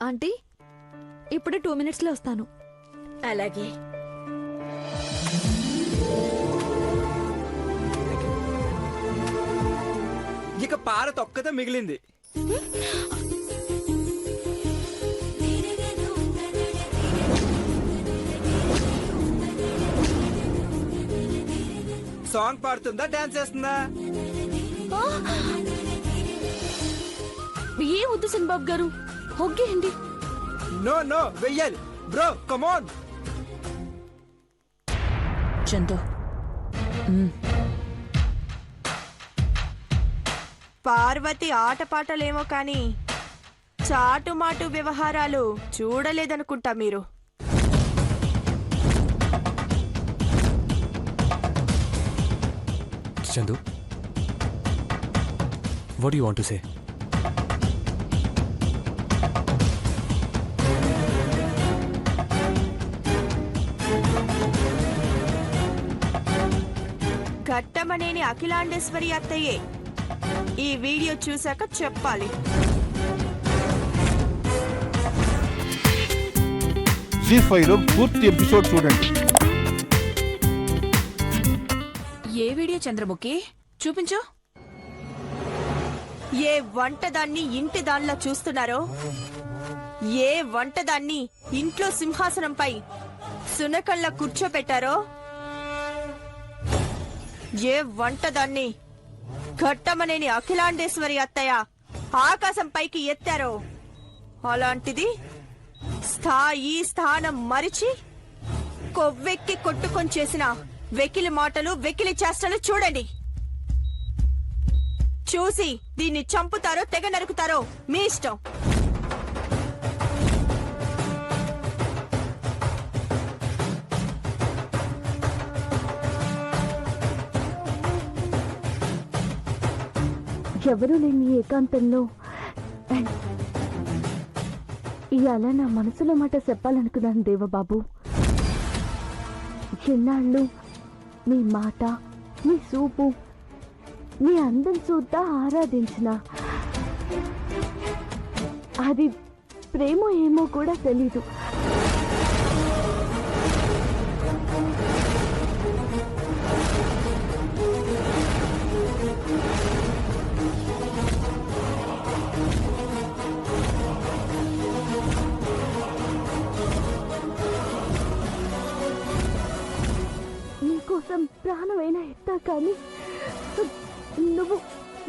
Aunty ఇప్పుడే 2 minutesలో వస్తాను. అలాగే. ఇక పార తొక్కతో మిగిలింది. సాంగ్ పాడుతుందా, డాన్స్ చేస్తుందా? ఏ వద్దు బాబు గారు, ఒగ్గేయండి. నో నో, వెయ్యాలి బ్రో, కమాన్. చందు, పార్వతి ఆటపాటలేమో కాని చాటుమాటు వ్యవహారాలు చూడలేదనుకుంటా మీరు. Chandu, what do you want to say? Ghattamaneni Akhilandeshwari అత్తయ్యే ఈ వీడియో చూశాక చెప్పాలి. జీ5లో పూర్తి ఎపిసోడ్ చూడండి. ఏ వీడియో చంద్రముఖి? చూపించు. ఏ వంటదాన్ని ఇంటి దానిలా చూస్తున్నారో, ఏ వంటదాన్ని ఇంట్లో సింహాసనంపై సునకళ్ళ కూర్చోపెట్టారో, ఏ వంటదాన్ని ఘట్టమనేని అఖిలాండేశ్వరి అత్తయ్య ఆకాశం పైకి ఎత్తారో, అలాంటిది స్థాయి స్థానం మరిచి కొవ్వెక్కి కొట్టుకొని చేసిన వెకిలి మాటలు, వెకిలి చేష్టలు చూడండి. చూసి దీన్ని చంపుతారో తెగ నరుకుతారో మీ ఇష్టం. ఎవరూ లేని ఏకాంతంలో ఇవాళ నా మనసులో మాట చెప్పాలనుకున్నాను దేవబాబు. చిన్నాళ్ళు మీ మాట, మీ చూపు, మీ అందం చూద్దా ఆరాధించిన అది ప్రేమ ఏమో కూడా తెలీదు. నీకోసం ప్రాణమైనా ఇస్తా, కానీ నువ్వు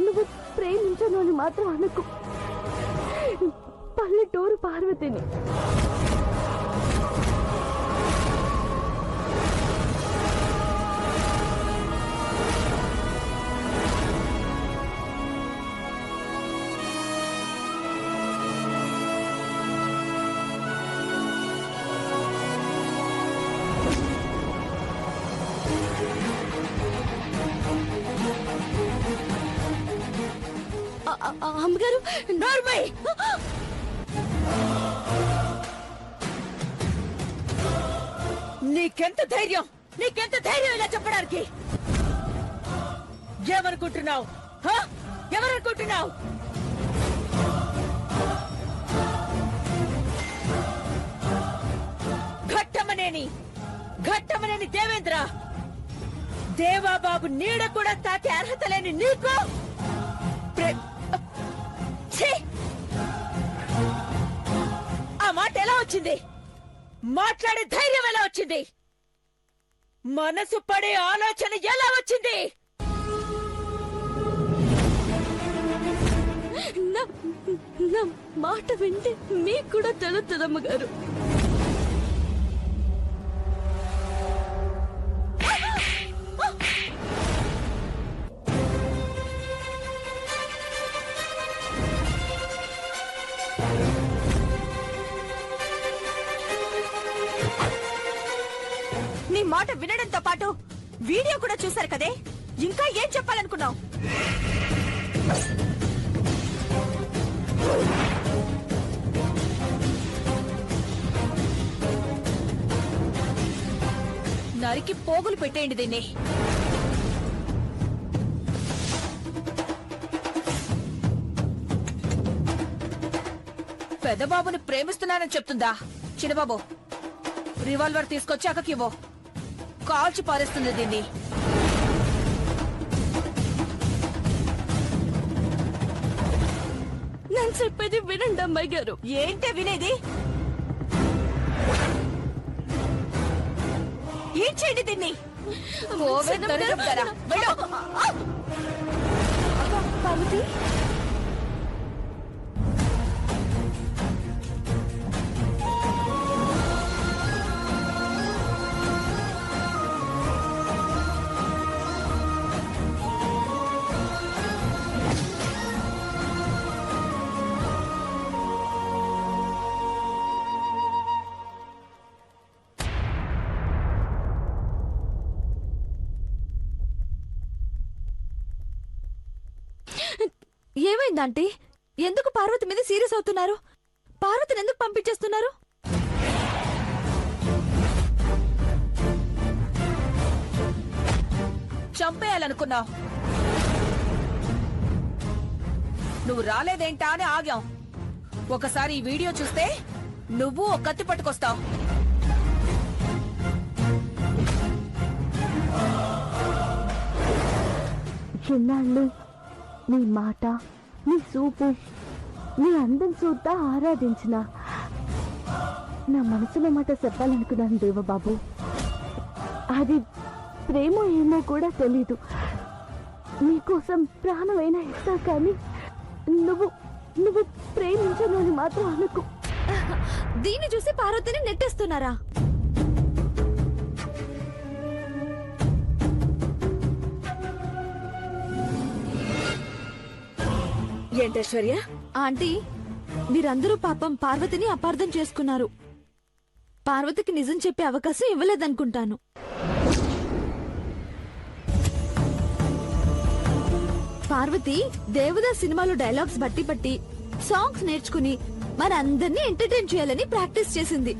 నువ్వు ప్రేమించను అని మాత్రం అనుకో. పల్లెటూరు పార్వతిని. అమ్మగారు, నోర్మై! నీకెంత ధైర్యం, నీకెంత ధైర్యం ఇలా చెప్పడానికి? ఏమనుకుంటున్నావు? ఎవరనుకుంటున్నావు? ఘట్టమనేని దేవేంద్ర, దేవాబాబు నీడ కూడా తాకే అర్హత లేని నీకు ఆ మాట ఎలా వచ్చింది? మాట్లాడే ధైర్యం ఎలా వచ్చింది? మనసు పడే ఆలోచన ఎలా వచ్చింది? నా మాట వింటే మీకు కూడా తెలుస్తుందమ్మగారు. నీ మాట వినడంతో పాటు వీడియో కూడా చూశారు కదే, ఇంకా ఏం చెప్పాలనుకున్నావు? నరికి పోగులు పెట్టేయండి దీన్ని. పెదబాబుని ప్రేమిస్తున్నానని చెప్తుందా? చిన్నబాబు, రివాల్వర్ తీసుకొచ్చి అక్కకివ్వు. కాల్చి పారేస్తుంది దీన్ని. నేను చెప్పేది వినండి అమ్మాయి గారు. ఏంటే వినేది? ఏం చేయండి దీన్ని? ఓవే దరిద్రపుతారా. వెళ్ళు. పార్వతి, ఏమైందంటే ఎందుకు పార్వతి మీద సీరియస్ అవుతున్నారు? పార్వతిని ఎందుకు పంపించేస్తున్నారు? చంపేయాలనుకున్నావు. నువ్వు రాలేదేంటా అని ఆగాం. ఒకసారి ఈ వీడియో చూస్తే నువ్వు ఒక కత్తి పట్టుకొస్తావు. చిన్నాళ్ళు నీ మాట, నీ చూపు, నీ అందం చూద్దా ఆరాధించిన నా మనసులో మాట చెప్పాలనుకున్నాను దేవబాబు. అది ప్రేమ ఏమో కూడా తెలీదు. నీకోసం ప్రాణమైనా ఇస్తా, కానీ నువ్వు నువ్వు ప్రేమించను అని మాత్రం అనుకు. దీన్ని చూసి పార్వతిని నెట్టేస్తున్నారా? ఏంటైశ్వర్య? ఆంటీ, మీరందరూ పాపం పార్వతిని అపార్థం చేసుకున్నారు. పార్వతికి నిజం చెప్పే అవకాశం ఇవ్వలేదనుకుంటాను. పార్వతి దేవదాస్ సినిమాలో డైలాగ్స్ బట్టి పట్టి సాంగ్స్ నేర్చుకుని మనందరినీ ఎంటర్టైన్ చేయాలని ప్రాక్టీస్ చేసింది.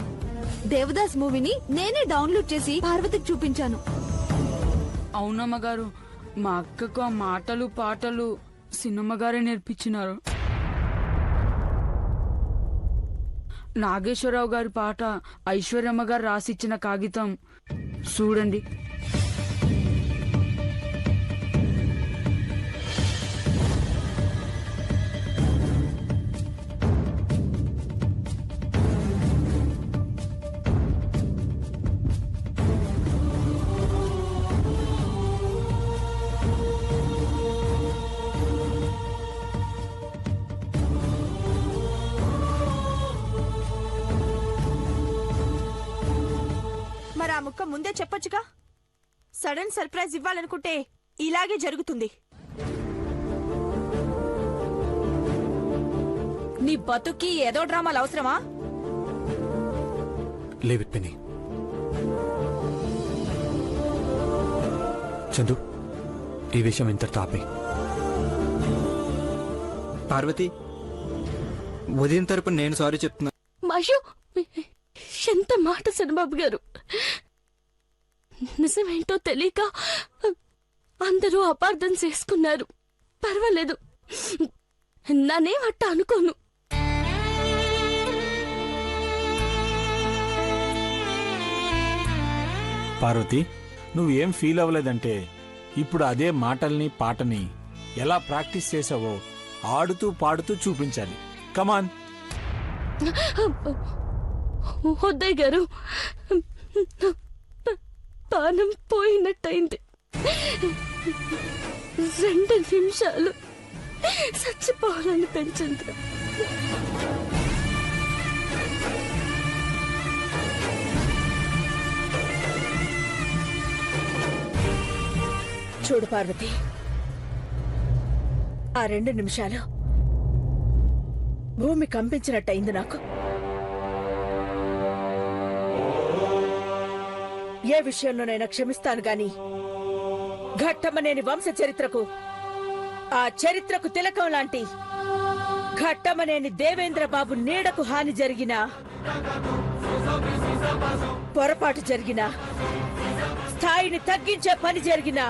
దేవదాస్ మూవీని నేనే డౌన్లోడ్ చేసి పార్వతికి చూపించాను. అవునమ్మ గారు, మా అక్కకు ఆ మాటలు పాటలు సినిమా గారే నేర్పించినారు. నాగేశ్వరరావు గారి పాట ఐశ్వర్యమ్మ గారు రాసిచ్చిన కాగితం చూడండి. మరి ఆ ముక్క ముందే చెప్పొచ్చుగా. సడన్ సర్ప్రైజ్ ఇవ్వాలనుకుంటే ఇలాగే జరుగుతుంది. నీ బతుక్కి ఏదో డ్రామాలు అవసరమా? లీవ్ ఇట్ పిన్ని. చందు, ఈ విషయం ఇంతటితో ఆపే. పార్వతి, ఉదయం తరపున నేను సారీ చెప్తున్నా. అయ్యో, ఎంత మాట సన్నబాబు గారు. నిజమేంటో తెలియక అందరూ అపార్థం చేసుకున్నారు. పర్వాలేదు, నన్నేమట్ట అనుకోను. పార్వతి, నువ్వేం ఫీల్ అవ్వలేదంటే ఇప్పుడు అదే మాటల్ని పాటని ఎలా ప్రాక్టీస్ చేసావో ఆడుతూ పాడుతూ చూపించాలి. కమాన్. వద్దయ్య గారు, పానం పోయినట్టయింది. 2 నిమిషాలు చచ్చిపోవాలని పెంచింది. చూడు పార్వతి, ఆ 2 నిమిషాలు భూమి కంపించినట్టయింది నాకు. ఏ విషయంలోనైనా క్షమిస్తాను గాని ఘట్టమనేని వంశ చరిత్రకు, ఆ చరిత్రకు తిలకం లాంటి ఘట్టమనేని దేవేంద్ర బాబు నీడకు హాని జరిగినా, పొరపాటు జరిగినా, స్థాయిని తగ్గించే పని జరిగినా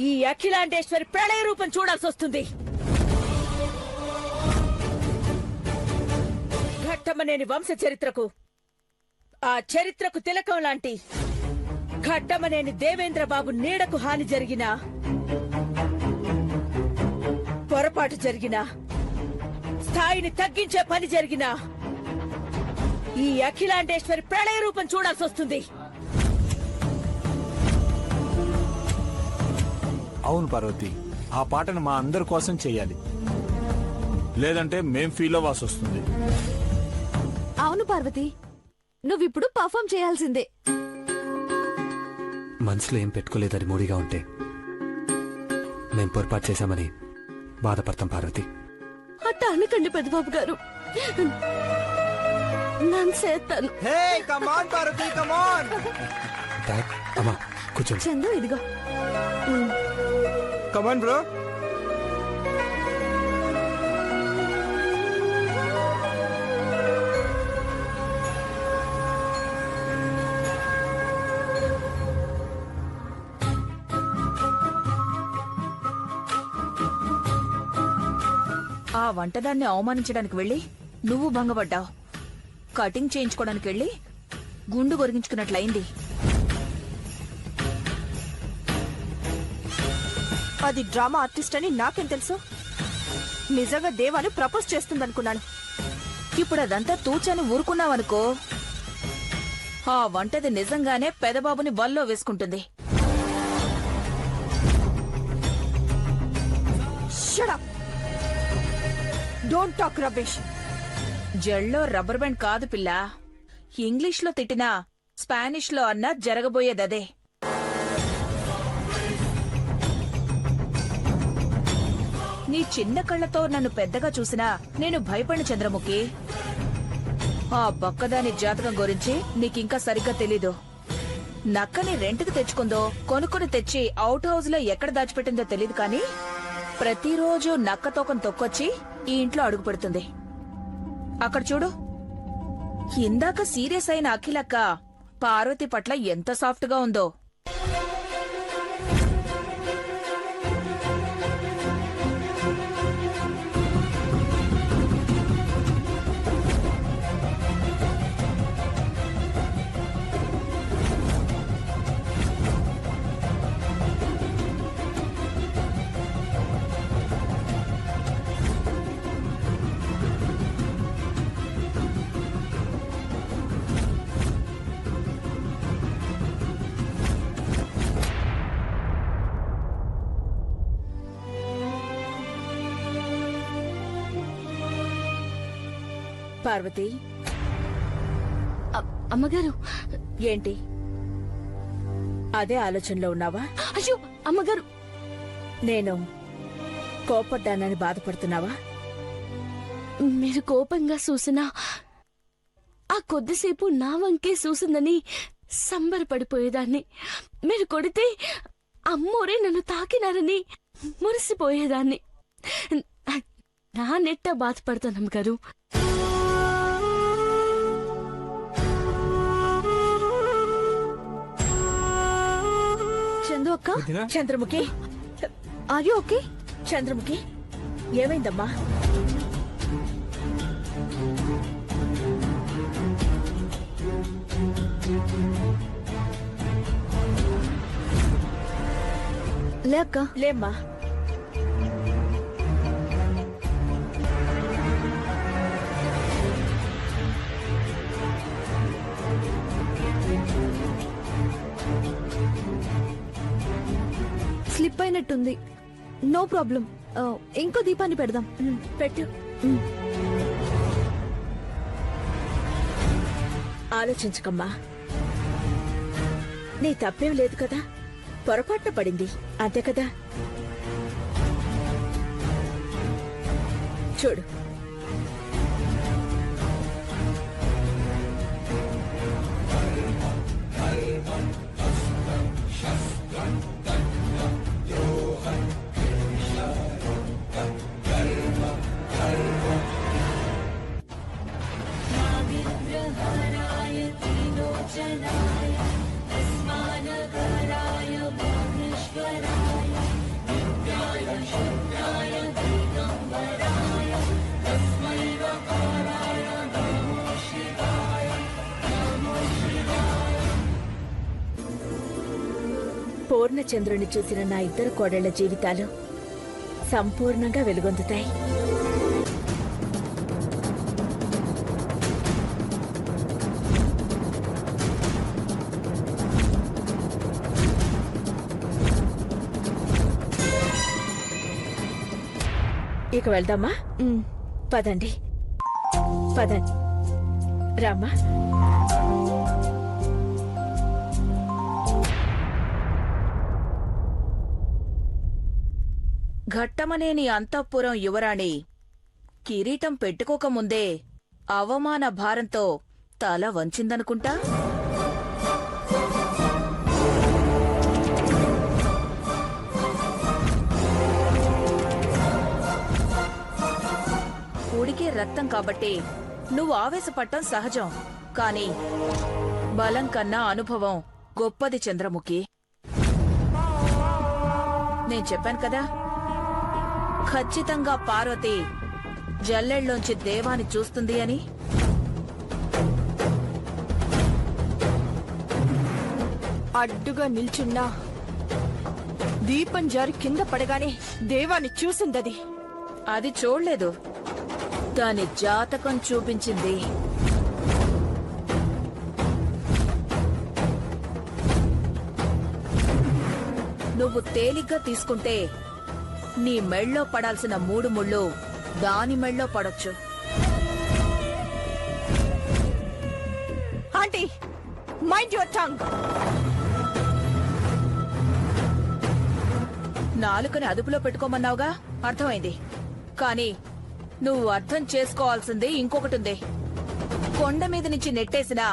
ఈ అఖిలాండేశ్వరి ప్రళయ రూపం చూడాల్సి వస్తుంది. ఘట్టమనేని వంశ చరిత్రకు, ఆ చరిత్రకు తిలకం లాంటి ఘట్టమనేని దేవేంద్రబాబు నీడకు హాని జరిగినా, పొరపాటు జరిగినా, స్థాయిని తగ్గించే పని జరిగినా ఈ అఖిలాండేశ్వరి ప్రళయ రూపం చూడాల్సి వస్తుంది. అవును పార్వతి, ఆ పాటను మా అందరి కోసం చెయ్యాలి, లేదంటే మేం ఫీల్ అవ్వాల్సి వస్తుంది. అవును పార్వతి, నువ్విప్పుడు పర్ఫామ్ చేయాల్సిందే. మనసులో ఏం పెట్టుకోలేదని మూడిగా ఉంటే మేం పొరపాటు చేశామని బాధపడతాం పార్వతి. అట్ట అనకండి పెద్దబాబు గారు, నన్ను చేస్తాను. హే కమాన్ పార్వతి కమాన్. డాడ్, అమ్మా కూర్చోండి. చందు ఇదిగో. కమాన్ బ్రో. ఆ వంటదాన్ని అవమానించడానికి వెళ్లి నువ్వు భంగపడ్డావు. కటింగ్ చేయించుకోవడానికి వెళ్లి గుండు గొరిగించుకున్నట్లయింది. అది డ్రామా ఆర్టిస్ట్ అని నాకేం తెలుసు? నిజంగా దేవాని ప్రపోజ్ చేస్తుందనుకున్నాను. ఇప్పుడు అదంతా తూచని ఊరుకున్నావనుకో, ఆ వంటది నిజంగానే పెదబాబుని బల్లో వేసుకుంటుంది. Shut up! Don't talk rubbish. జల్లో రబ్బర్ బ్యాండ్ కాదు పిల్ల. ఇంగ్లీష్లో తిట్టినా స్పానిష్లో అన్నా జరగబోయేదదే. నీ చిన్న కళ్ళతో నన్ను పెద్దగా చూసినా నేను భయపడిన చంద్రముఖి. ఆ బక్కదాని జాతకం గురించి నీకింకా సరిగ్గా తెలీదు. నక్కని రెంట్కి తెచ్చుకుందో, కొనుక్కొని తెచ్చి అవుట్ హౌస్ లో ఎక్కడ దాచిపెట్టిందో తెలీదు కానీ ప్రతిరోజు నక్క తోకను తొక్కొచ్చి ఈ ఇంట్లో అడుగు పెడుతుంది. అక్కడ చూడు, ఇందాక సీరియస్ అయిన అఖిలక్క పార్వతి పట్ల ఎంత సాఫ్ట్ గా ఉందో. పార్వతి, అమ్మగారు, ఏంటి అదే ఆలోచనలో ఉన్నావా? అయ్యో అమ్మగారు, నేను కోపడ్డానని బాధపడుతున్నావా? మీరు కోపంగా చూసినా ఆ కొద్దిసేపు నా వంకే చూసిందని సంబరపడిపోయేదాన్ని. మీరు కొడితే అమ్మోరే నన్ను తాకినారని మురిసిపోయేదాన్ని. నా నెట్ట బాధపడతాను అమ్మగారు. చందు అక్క, Chandramukhi, are you okay? Chandramukhi ఏమైందమ్మా? లే అక్క. లేమ్మా. స్లిప్ అయినట్టుంది. No problem. ఇంకో దీపాన్ని పెడదాం. పెట్టు. ఆలోచించకమ్మా, నీ తప్పేం లేదు కదా, పొరపాటున పడింది అంతే కదా. చూడు, పూర్ణచంద్రుని చూసిన నా ఇద్దరు కోడళ్ల జీవితాలు సంపూర్ణంగా వెలుగొందుతాయి. ఇక వెళ్దామా? పదండి పదండి, రామ్మా. ఘట్టమనేని అంతఃపురం యువరాణి కిరీటం పెట్టుకోకముందే అవమాన భారంతో తల వంచిందనుకుంటా. ఉడికే రక్తం కాబట్టి నువ్వు ఆవేశపడటం సహజం. కాని బలం కన్నా అనుభవం గొప్పది చంద్రముఖి. నేను చెప్పాను కదా, ఖచ్చితంగా పార్వతి జల్లెళ్ళలోంచి దేవాని చూస్తుంది అని. అడ్డుగా నిల్చున్నా దీపం జారి కింద పడగానే దేవాన్ని చూసిందది. అది చూడలేదు, దాని జాతకం చూపించింది. నువ్వు తేలిగ్గా తీసుకుంటే నీ మెళ్ళో పడాల్సిన 3 ముళ్ళు దాని మెళ్ళో పడొచ్చు. Aunty, mind your tongue. నాలుకని అదుపులో పెట్టుకోమన్నావుగా, అర్థమైంది. కాని నువ్వు అర్థం చేసుకోవాల్సింది ఇంకొకటుంది. కొండ మీద నుంచి నెట్టేసినా,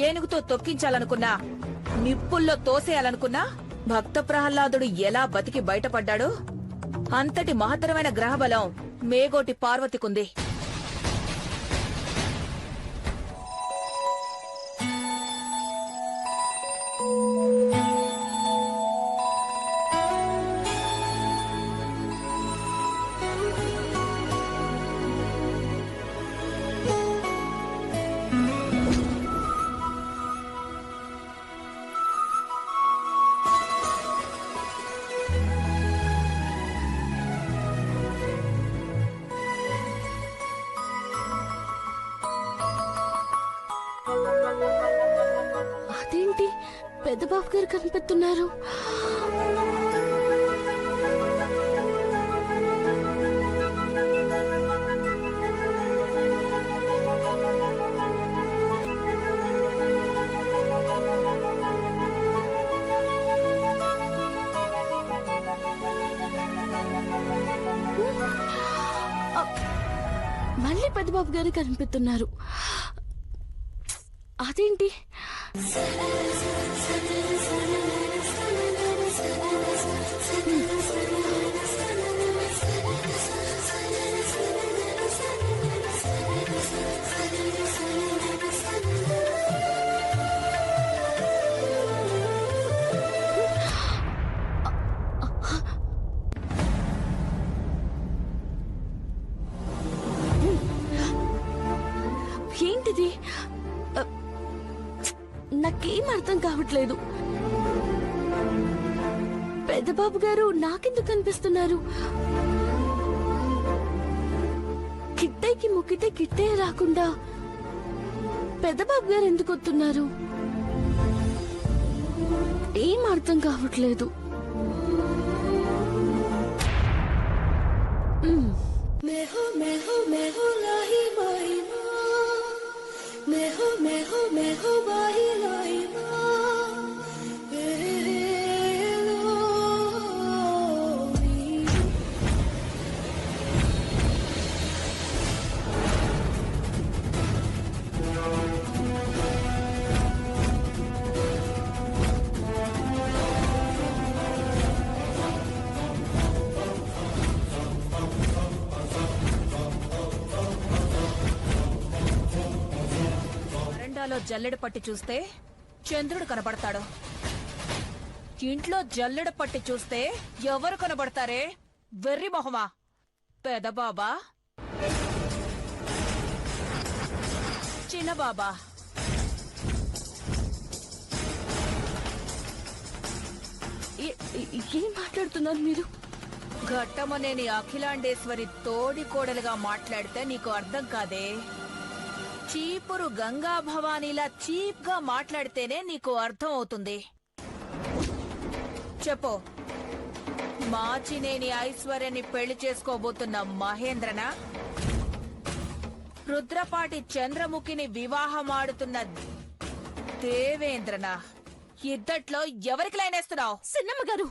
ఏనుగుతో తొక్కించాలనుకున్నా, నిప్పుల్లో తోసేయాలనుకున్నా భక్త ప్రహ్లాదుడు ఎలా బతికి బయటపడ్డాడో అంతటి మహత్తరమైన గ్రహబలం మేగోటి పార్వతికుంది. అదేంటి పెద్దబాబు గారు కనిపెడుతున్నారు? మళ్ళీ పెద్దబాబు గారు కనిపెడుతున్నారు. అదేంటి? ఏంటిది? నాకేం అర్థం కావట్లేదు. పెద్దబాబు గారు నాకెందుకు కనిపిస్తున్నారు? కిట్టైకి ముక్కితే కిట్టే రాకుండా పెద్దబాబు గారు ఎందుకు వస్తున్నారు? ఏం అర్థం కావట్లేదు. వరండాలో జల్లెడ పట్టి చూస్తే చంద్రుడు కనబడతాడు. ఇంట్లో జల్లెడ పట్టి చూస్తే ఎవరు కనబడతారే? వెర్రి మొహమా, పెదబాబా, చిన్నబాబా? ఏం మాట్లాడుతున్నారు మీరు? ఘట్టమనేని అఖిలాండేశ్వరి తోడి కోడలుగా మాట్లాడితే నీకు అర్థం కాదే. చీపురు గంగా భవానీలా చీప్ గా మాట్లాడితేనే నీకు అర్థం అవుతుంది. చెప్పు, మాచినేని ఐశ్వర్యని పెళ్లి చేసుకోబోతున్న మహేంద్రనా, రుద్రపాటి చంద్రముఖిని వివాహమాడుతున్న దేవేంద్రనా? ఇద్దట్లో ఎవరికి లైనేస్తున్నావు? సిన్నమ్మ గారు,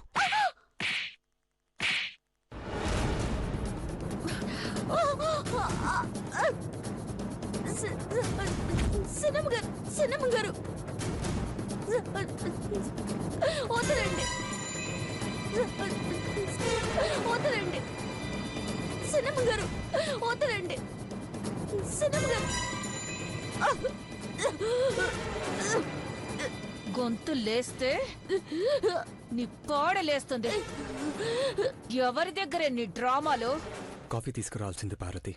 సిన్నమ్మ గారు, సిన్నమ్మ గారు వదలండి, వదలండి సిన్నమ్మ గారు, వదలండి సిన్నమ్మ గారు. గొంతు లేస్తే నీ పాడలేస్తుంది. ఎవరి దగ్గర నీ డ్రామాలు? కాఫీ తీసుకురావాల్సింది పార్వతి.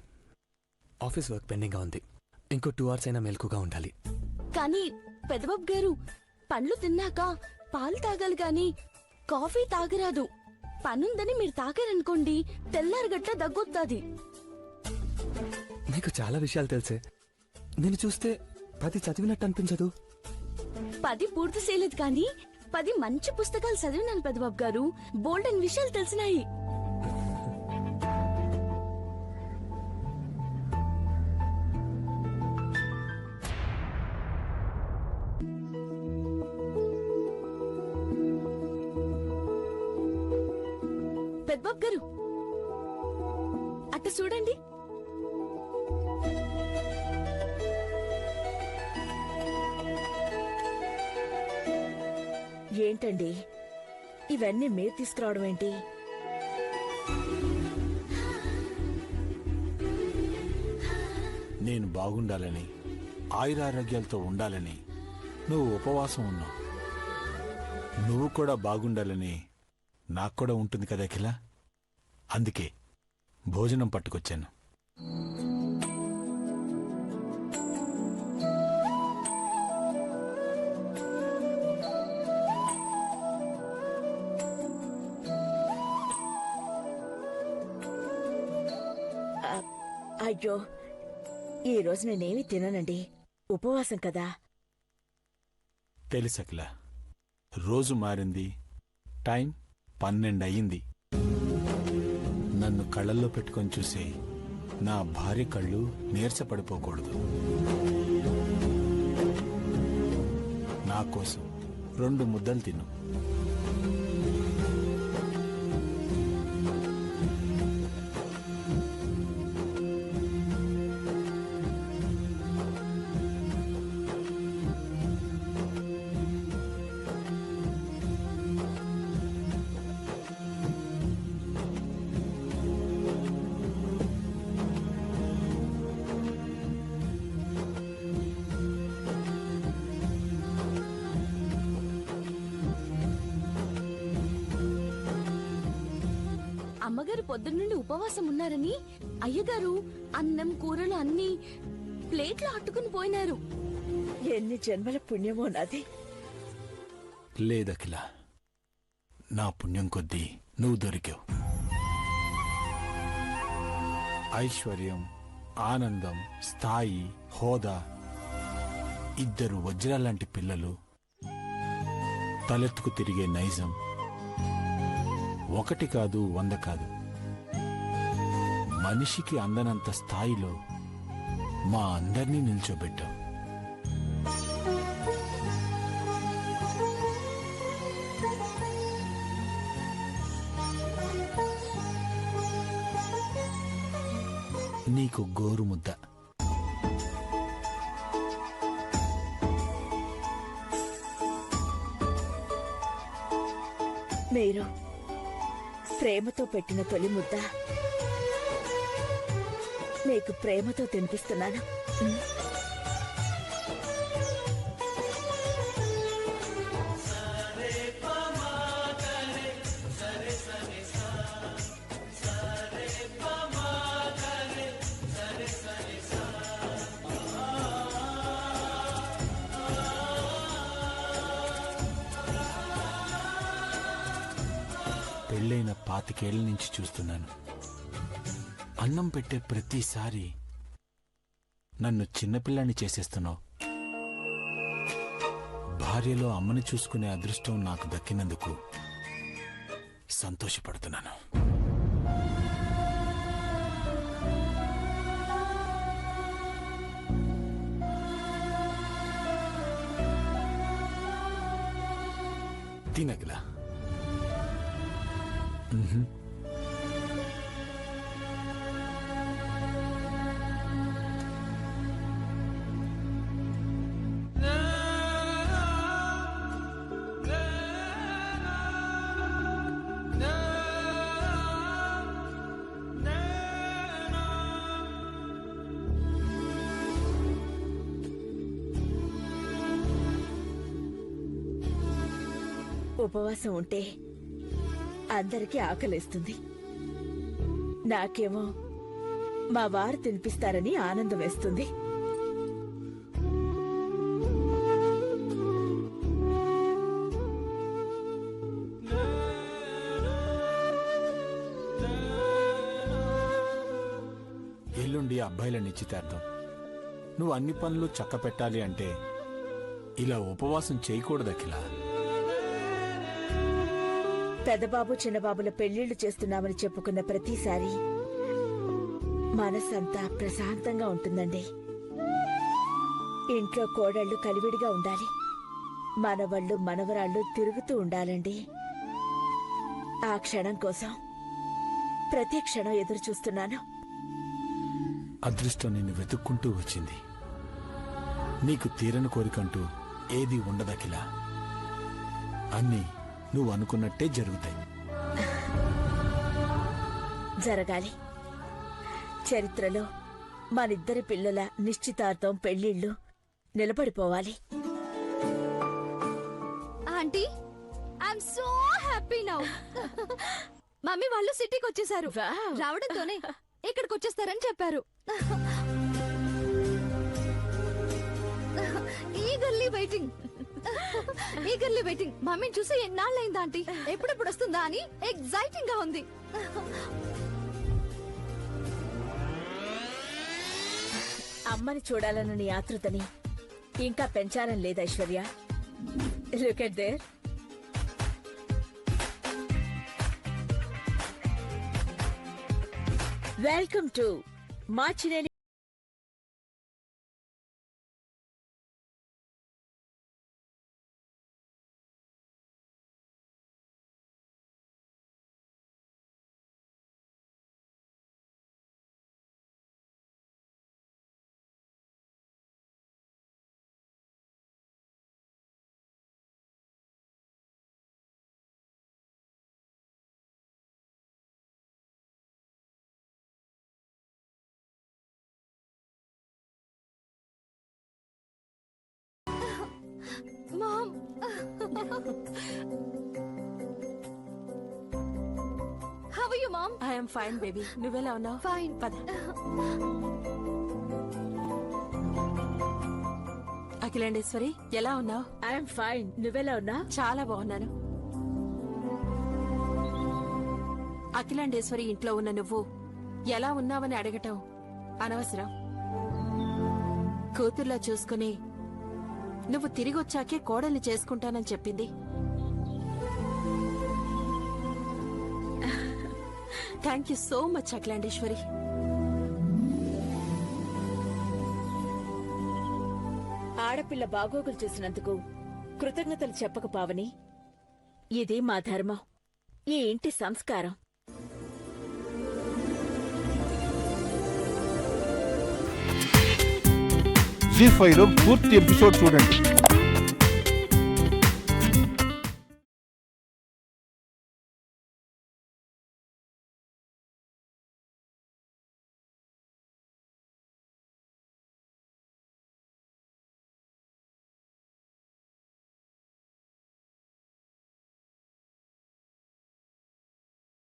ఆఫీస్ వర్క్ పెండింగ్గా ఉంది. ఇంకో 2 hours అయినా మెలకుగా ఉండాలి. కానీ పెదబాబు గారు, పండ్లు తిన్నాక పాలు తాగాలి గాని కాఫీ తాగరాదు. పనుందని మీరు తాగారనుకోండి, తెల్లారగట్ల దగ్గొద్దాది. నీకు చాలా విషయాలు తెలుసే. నేను చూస్తే 10 చదివినట్టు అనిపించదు. 10 పూర్తి చేయలేదు కానీ 10 మంచి పుస్తకాలు చదివినాను పెదబాబు గారు. బోల్డెన్ విషయాలు తెలిసినాయి. పెదబాబు గారు, అట్ట చూడండి. ఏంటండి ఇవన్నీ మీరు తీసుకురావడం ఏంటి? నేను బాగుండాలని, ఆయురారోగ్యాలతో ఉండాలని నువ్వు ఉపవాసం ఉన్నావు. నువ్వు కూడా బాగుండాలని నాకు కూడా ఉంటుంది కదా అఖిల. అందుకే భోజనం పట్టుకొచ్చాను. అయ్యో, ఈ రోజు నేనేమి తిననండి, ఉపవాసం కదా. తెలుసు అఖిల, రోజు మారింది, టైం 12 అయ్యింది. నన్ను కళ్ళల్లో పెట్టుకొని చూసే నా భార్య కళ్ళు నీరసపడిపోకూడదు. నా కోసం 2 ముద్దలు తిను. అమ్మగారు పొద్దున్నుండి ఉపవాసం ఉన్నారని అయ్యగారు అన్నం కూరలు అన్ని ప్లేట్లో అట్టుకుని పోయినారు. ఎన్ని జన్మల పుణ్యమో నాది. లేదఖిల, నా పుణ్యం కొద్దీ నువ్వు దొరికావు. ఐశ్వర్యం, ఆనందం, స్థాయి, హోదా, 2 వజ్రాలాంటి పిల్లలు, తలెత్తుకు తిరిగే నైజం, 1 కాదు 100 కాదు, మనిషికి అందనంత స్థాయిలో మా అందర్నీ నిల్చోబెట్టావు. నీకు గోరుముద్ద. మీరు ప్రేమతో పెట్టిన తొలి ముద్ద మీకు ప్రేమతో తినిపిస్తున్నాను. 25 ఏళ్ల నుంచి చూస్తున్నాను. అన్నం పెట్టే ప్రతిసారి నన్ను చిన్నపిల్లాన్ని చేసేస్తున్నావు. భార్యలో అమ్మని చూసుకునే అదృష్టం నాకు దక్కినందుకు సంతోషపడుతున్నాను. తినగలా ఉపవాసం ఉంటే అందరికీ ఆకలేస్తుంది. నాకేమో మా వారు తినిపిస్తారని ఆనందం వేస్తుంది. ఎల్లుండి అబ్బాయిల నిశ్చితార్థం. నువ్వు అన్ని పనులు చక్క పెట్టాలి అంటే ఇలా ఉపవాసం చేయకూడదు అఖిల. పెద్దబాబు చిన్నబాబుల పెళ్లిళ్లు చేస్తున్నామని చెప్పుకున్న ప్రతిసారి మనసంతా ప్రశాంతంగా ఉంటుందండి. ఇంట్లో కోడళ్లు కలివిడిగా ఉండాలి, మనవళ్ళు మనవరాళ్ళు తిరుగుతూ ఉండాలండి. ఆ క్షణం కోసం ప్రతి క్షణం ఎదురు చూస్తున్నాను. అదృష్టం నిన్ను వెతుక్కుంటూ వచ్చింది. నీకు తీరని కోరికంటూ ఏది ఉండదకిలా. అన్నీ నువ్వు అనుకున్నట్టే జరుగుతాయి. జరగాలి. చరిత్రలో మనిద్దరి పిల్లల నిశ్చితార్థం పెళ్లిళ్లు నిలబడిపోవాలి. Aunty I'm so happy now. Mummy వాళ్ళు సిటీకి వచ్చేసారు. రావడంతోనే ఇక్కడికి వచ్చేస్తారని చెప్పారు. Eagerly waiting. మమ్మీని చూసి ఎన్నాళ్ళైందా ఆంటీ, ఎప్పుడెప్పుడు వస్తుందా అని ఎగ్జైటింగ్ గా ఉంది. అమ్మని చూడాలన్న నీ ఆతృతని ఇంకా పెంచాలని లేదు Aishwarya. Look at there. Welcome to Marchineni. Mom. How are you, Mom? I am fine, baby. నువ్వెలా ఉన్నావు? Fine. పద. అఖిలాండేశ్వరి ఎలా ఉన్నావు? I'm fine. నువ్వెలా ఉన్నా? చాలా బాగున్నాను. అఖిలాండేశ్వరి ఇంట్లో ఉన్న నువ్వు ఎలా ఉన్నావని అడగటం అనవసరం. కూతుర్లా చూసుకుని నువ్వు తిరిగొచ్చాకే కోడల్ని చేసుకుంటానని చెప్పింది. Thank you so much Akhilandeshwari. ఆడపిల్ల బాగోగులు చూసినందుకు కృతజ్ఞతలు చెప్పక పావని. ఇది మా ధర్మం, ఈ ఇంటి సంస్కారం. జీ5లో పూర్తి ఎపిసోడ్ చూడండి.